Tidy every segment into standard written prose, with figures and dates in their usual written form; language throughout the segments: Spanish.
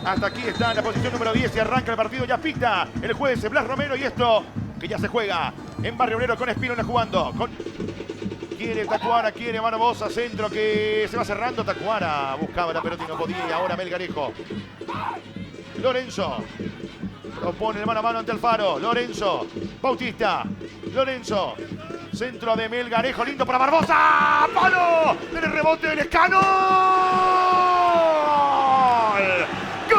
Hasta aquí está en la posición número 10 y arranca el partido. Ya pita el juez Blas Romero y esto que ya se juega en Barrio Obrero con Espínola jugando. Quiere Tacuara, quiere Barbosa, centro que se va cerrando. Tacuara buscaba la pelota y no podía. Y ahora Melgarejo. Lorenzo. Propone el mano a mano ante Alfaro. Lorenzo. Bautista. Lorenzo. Centro de Melgarejo. Lindo para Barbosa. ¡Palo! En el rebote del Lescano. ¡Gol!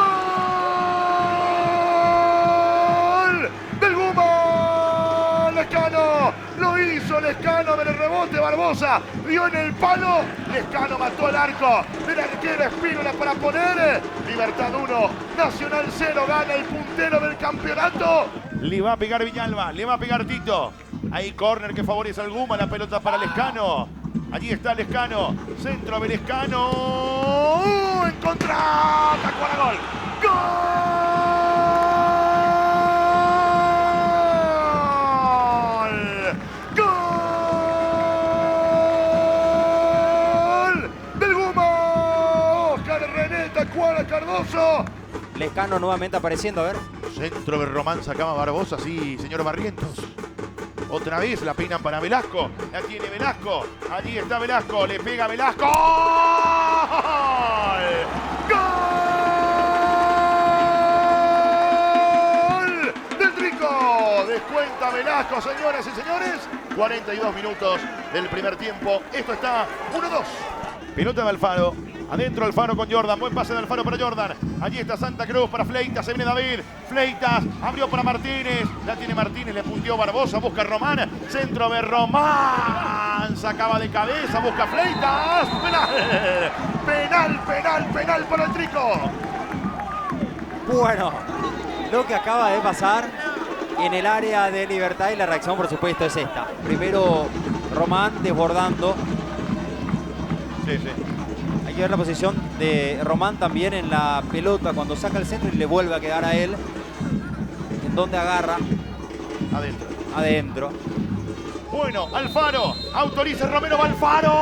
¡Del Guma! ¡Lescano! Lo hizo Lescano del rebote. Barbosa dio en el palo. Lescano mató al arco. El arquero Espínola para poner. Libertad 1, Nacional 0. Gana el puntero del campeonato. Le va a pegar Villalba. Le va a pegar Tito. Hay córner que favorece al Guma. La pelota para Lescano. Allí está Lescano. Centro de Lescano. En contra. Tacuara, gol. ¡Gol! ¡Gol! Del Guma. Oscar René Tacuara Cardoso. Lescano nuevamente apareciendo, a ver. Centro de Román sacaba Barbosa, sí, señor Barrientos. Otra vez la peinan para Velasco. La tiene Velasco. Allí está Velasco. Le pega Velasco. ¡Gol! ¡Gol! Del Trico. Descuenta Velasco, señoras y señores. 42 minutos del primer tiempo. Esto está 1-2. Pelota de Alfaro. Adentro Alfaro con Jordan. Buen pase de Alfaro para Jordan. Allí está Santa Cruz para Fleitas. Se viene David. Fleitas abrió para Martínez. La tiene Martínez. Le punteó Barbosa. Busca Román. Centro de Román. Sacaba de cabeza. Busca Fleitas. Penal. Penal, penal, penal para el Trico. Bueno, lo que acaba de pasar en el área de Libertad y la reacción, por supuesto, es esta. Primero Román desbordando. Sí, sí. Hay que ver la posición de Román también en la pelota cuando saca el centro y le vuelve a quedar a él. En donde agarra. Adentro. Adentro. Bueno, Alfaro. Autoriza Romero. Va Alfaro.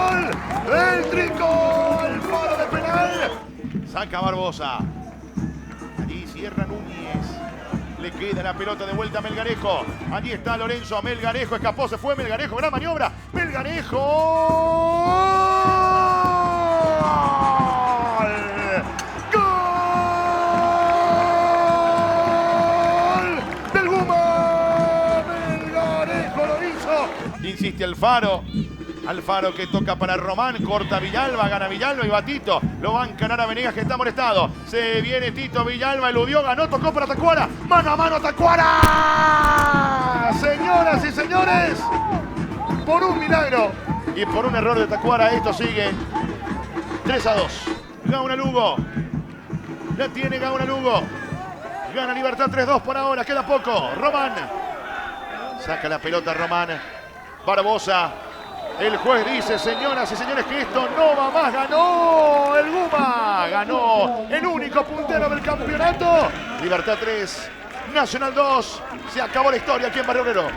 ¡Gol! ¡El Trico! Alfaro de penal. Saca Barbosa. Allí cierra Núñez. Le queda la pelota de vuelta a Melgarejo. Allí está Lorenzo. Melgarejo escapó, se fue Melgarejo. Gran maniobra. Melgarejo. ¡Gol! ¡Gol! ¡Del Guma! Melgarejo lo hizo. Insiste Alfaro. Alfaro que toca para Román, corta Villalba, gana Villalba y va Tito. Lo va a encarar a Venegas que está molestado. Se viene Tito, Villalba, eludió, ganó, tocó para Tacuara. Mano a mano Tacuara. Señoras y señores, por un milagro y por un error de Tacuara, esto sigue 3-2. Gauna Lugo. La tiene Gauna Lugo. Gana Libertad 3-2 por ahora, queda poco. Román. Saca la pelota Román. Barbosa. El juez dice, señoras y señores, que esto no va más. Ganó el Guma. Ganó el único puntero del campeonato. Libertad 3, Nacional 2. Se acabó la historia aquí en Barrio Obrero.